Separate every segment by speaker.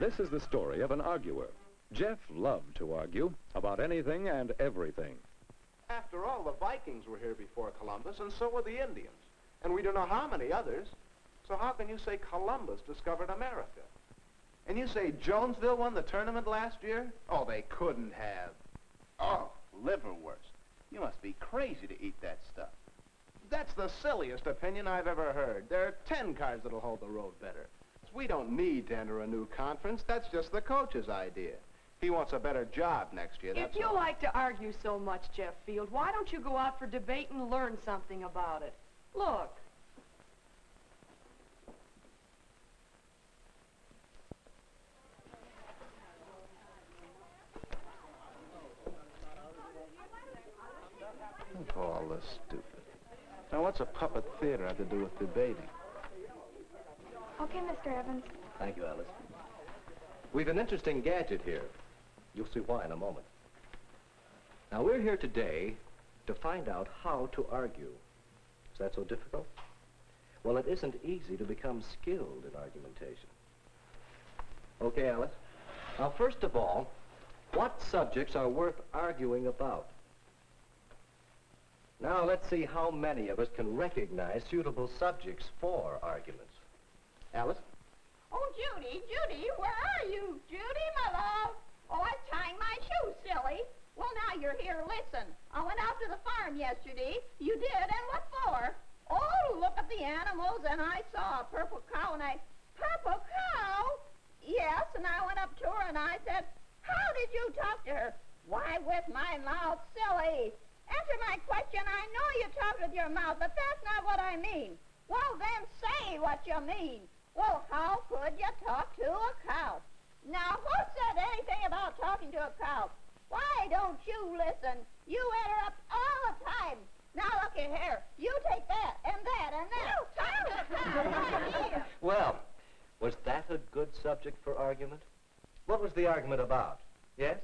Speaker 1: This is the story of an arguer. Jeff loved to argue about anything and everything.
Speaker 2: After all, the Vikings were here before Columbus, and so were the Indians. And we don't know how many others. So how can you say Columbus discovered America? And you say Jonesville won the tournament last year? Oh, they couldn't have.
Speaker 3: Oh, liverwurst. You must be crazy to eat that stuff.
Speaker 2: That's the silliest opinion I've ever heard. There are 10 cars that'll hold the road better. We don't need to enter a new conference. That's just the coach's idea. He wants a better job next year, that's
Speaker 4: If you
Speaker 2: all.
Speaker 4: like to argue so much, Jeff Field, why don't you go out for debate and learn something about it? Look.
Speaker 3: Oh, all this stupid. Now, what's a puppet theater have to do with debating?
Speaker 5: Okay, Mr. Evans.
Speaker 6: Thank you, Alice. We've an interesting gadget here. You'll see why in a moment. Now, we're here today to find out how to argue. Is that so difficult? Well, it isn't easy to become skilled in argumentation. Okay, Alice. Now, first of all, what subjects are worth arguing about? Now, let's see how many of us can recognize suitable subjects for arguments. Alice?
Speaker 7: Oh, Judy, where are you? Judy, my love. Oh, I'm tying my shoes, silly. Well, now you're here. Listen, I went out to the farm yesterday. You did, and what for? Oh, look at the animals, and I saw a purple cow, and Purple cow? Yes, and I went up to her, and I said, how did you talk to her? Why, with my mouth, silly. Answer my question. I know you talk with your mouth, but that's not what I mean. Well, then say what you mean. Well, how could you talk to a cow? Now, who said anything about talking to a cow? Why don't you listen? You interrupt all the time. Now, look at here. You take that, and that, and that. Talk to a cow right here.
Speaker 6: Well, was that a good subject for argument? What was the argument about? Yes?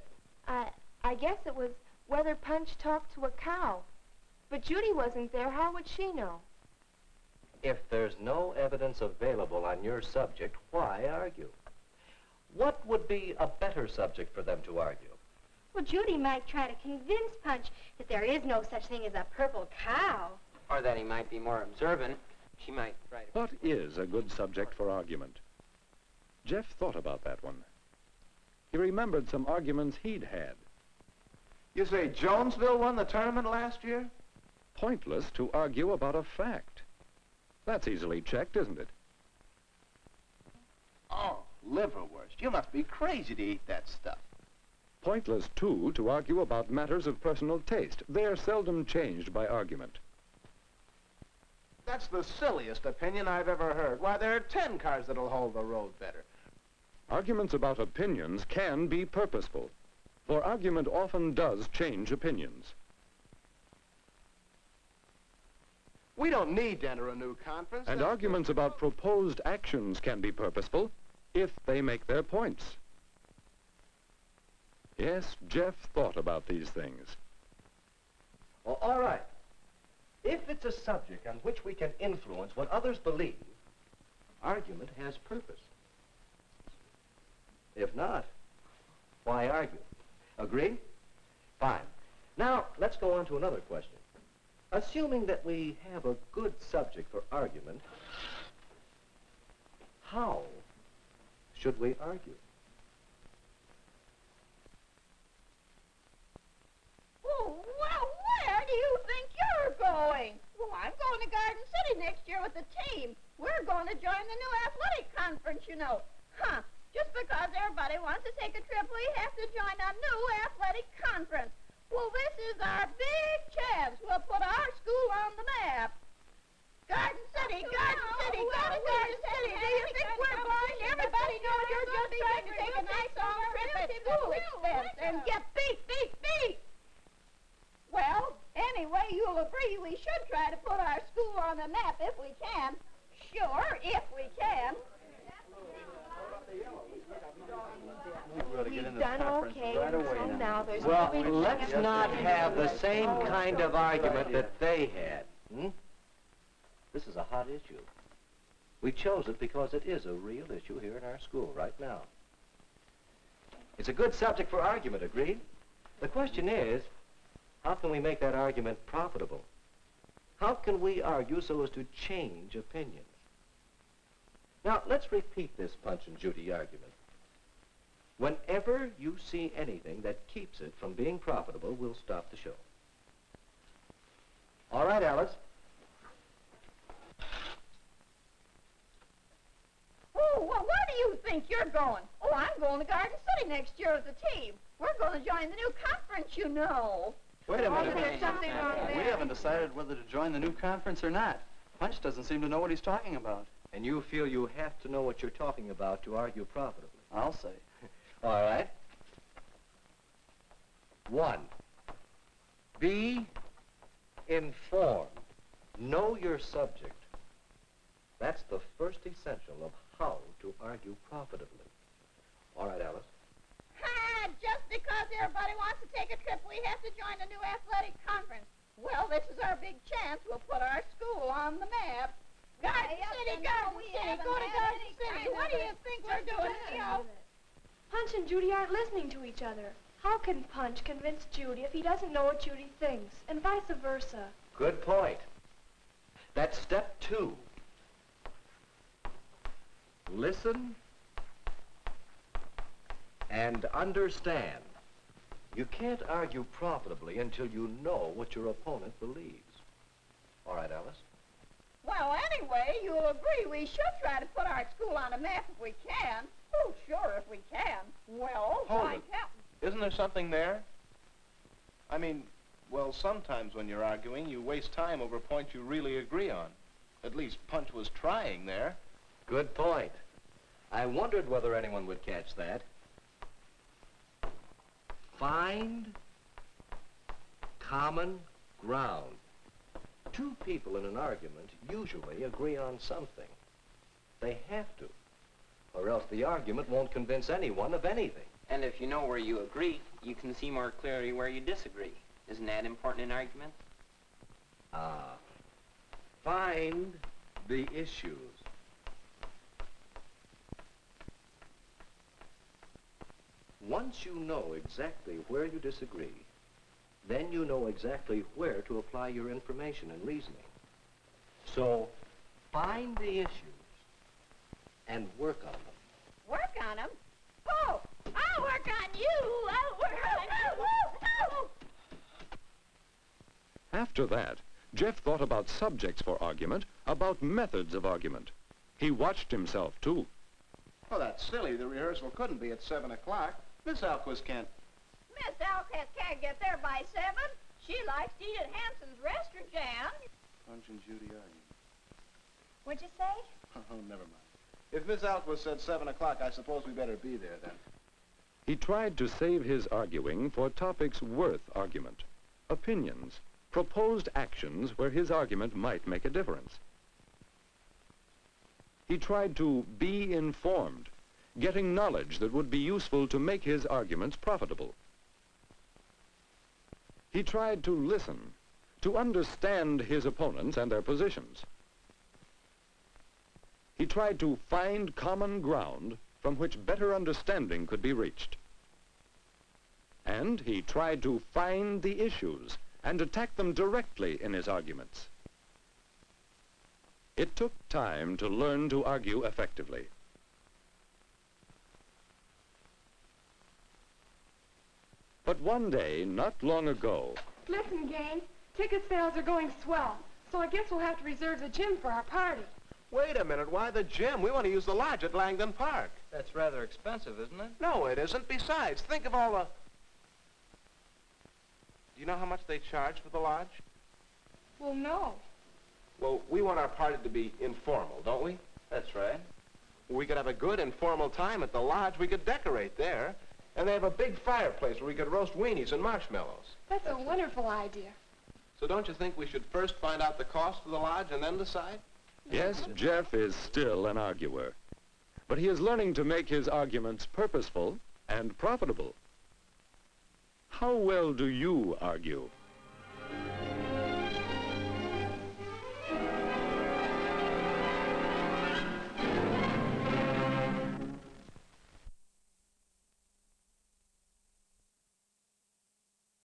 Speaker 5: I guess it was whether Punch talked to a cow. But Judy wasn't there. How would she know?
Speaker 6: If there's no evidence available on your subject, why argue? What would be a better subject for them to argue?
Speaker 5: Well, Judy might try to convince Punch that there is no such thing as a purple cow.
Speaker 8: Or that he might be more observant. She might try to...
Speaker 1: What is a good subject for argument? Jeff thought about that one. He remembered some arguments he'd had.
Speaker 2: You say Jonesville won the tournament last year?
Speaker 1: Pointless to argue about a fact. That's easily checked, isn't it?
Speaker 3: Oh, liverwurst. You must be crazy to eat that stuff.
Speaker 1: Pointless, too, to argue about matters of personal taste. They're seldom changed by argument.
Speaker 2: That's the silliest opinion I've ever heard. Why, there are 10 cars that'll hold the road better.
Speaker 1: Arguments about opinions can be purposeful, for argument often does change opinions.
Speaker 2: We don't need to enter a new conference.
Speaker 1: And arguments about proposed actions can be purposeful if they make their points. Yes, Jeff thought about these things.
Speaker 6: Well, all right. If it's a subject on which we can influence what others believe, argument has purpose. If not, why argue? Agree? Fine. Now, let's go on to another question. Assuming that we have a good subject for argument, how should we argue?
Speaker 7: Oh, well, where do you think you're going? Well, I'm going to Garden City next year with the team. We're going to join the new athletic conference, you know. Huh. Just because everybody wants to take a trip, we have to join a new athletic conference. Well, this is our big chance. We'll put our school on the map. Garden City, Garden City, go to Garden City. Do you think we're blind? Everybody knows you're just trying to take a nice long trip at school expense and get beat. Well, anyway, you'll agree we should try to put our school on the map if we can. Sure, if we can.
Speaker 5: We've done okay, so now there's
Speaker 6: Well,
Speaker 5: no
Speaker 6: let's not have the same kind of argument that they had. This is a hot issue. We chose it because it is a real issue here in our school right now. It's a good subject for argument, agreed? The question is, how can we make that argument profitable? How can we argue so as to change opinions? Now, let's repeat this Punch and Judy argument. Whenever you see anything that keeps it from being profitable, we'll stop the show. All right, Alice.
Speaker 7: Oh, well, where do you think you're going? Oh, I'm going to Garden City next year as a team. We're going to join the new conference, you know.
Speaker 3: Wait a minute.
Speaker 5: There's something wrong there.
Speaker 9: We haven't decided whether to join the new conference or not. Punch doesn't seem to know what he's talking about.
Speaker 6: And you feel you have to know what you're talking about to argue profitably.
Speaker 9: I'll say.
Speaker 6: All right. 1, be informed. Know your subject. That's the first essential of how to argue profitably. All right, Alice.
Speaker 7: Just because everybody wants to take a trip, we have to join a new athletic conference. Well, this is our big chance. We'll put our school on the map. Garden City, Garden City, go to Garden City. What do you think we're doing?
Speaker 5: Punch and Judy aren't listening to each other. How can Punch convince Judy if he doesn't know what Judy thinks, and vice versa?
Speaker 6: Good point. That's step 2. Listen and understand. You can't argue profitably until you know what your opponent believes. All right, Alice?
Speaker 7: Well, anyway, you'll agree we should try to put our school on a map if we can. Oh, sure, if we can. Well,
Speaker 2: Hold
Speaker 7: why
Speaker 2: it.
Speaker 7: can't
Speaker 2: Isn't there something there? I mean, well, sometimes when you're arguing, you waste time over points you really agree on. At least Punch was trying there.
Speaker 6: Good point. I wondered whether anyone would catch that. Find common ground. 2 people in an argument usually agree on something. They have to, or else the argument won't convince anyone of anything.
Speaker 8: And if you know where you agree, you can see more clearly where you disagree. Isn't that important in arguments?
Speaker 6: Find the issues. Once you know exactly where you disagree, then you know exactly where to apply your information and reasoning. So, find the issues and work on them.
Speaker 7: work on them? Oh, I'll work on you. I'll work on you. Oh.
Speaker 1: After that, Jeff thought about subjects for argument, about methods of argument. He watched himself, too.
Speaker 2: Well, that's silly. The rehearsal couldn't be at 7 o'clock. Miss Alquist can't.
Speaker 7: Miss Alcott can't get there by 7. She likes to eat at Hanson's restaurant jam.
Speaker 2: Punch and Judy arguing.
Speaker 5: What'd you say?
Speaker 2: Oh, never mind. If Miss Alquist said 7 o'clock, I suppose we better be there then.
Speaker 1: He tried to save his arguing for topics worth argument, opinions, proposed actions where his argument might make a difference. He tried to be informed, getting knowledge that would be useful to make his arguments profitable. He tried to listen, to understand his opponents and their positions. He tried to find common ground from which better understanding could be reached. And he tried to find the issues and attack them directly in his arguments. It took time to learn to argue effectively. But one day, not long ago,
Speaker 4: Listen, gang, ticket sales are going swell, so I guess we'll have to reserve the gym for our party.
Speaker 2: Wait a minute. Why the gym? We want to use the lodge at Langdon Park.
Speaker 8: That's rather expensive, isn't it?
Speaker 2: No, it isn't. Besides, think of all the... Do you know how much they charge for the lodge?
Speaker 4: Well, no.
Speaker 2: Well, we want our party to be informal, don't we?
Speaker 8: That's right.
Speaker 2: We could have a good informal time at the lodge. We could decorate there. And they have a big fireplace where we could roast weenies and marshmallows.
Speaker 4: That's a wonderful idea.
Speaker 2: So don't you think we should first find out the cost of the lodge and then decide?
Speaker 1: yes, Jeff is still an arguer. But he is learning to make his arguments purposeful and profitable. How well do you argue?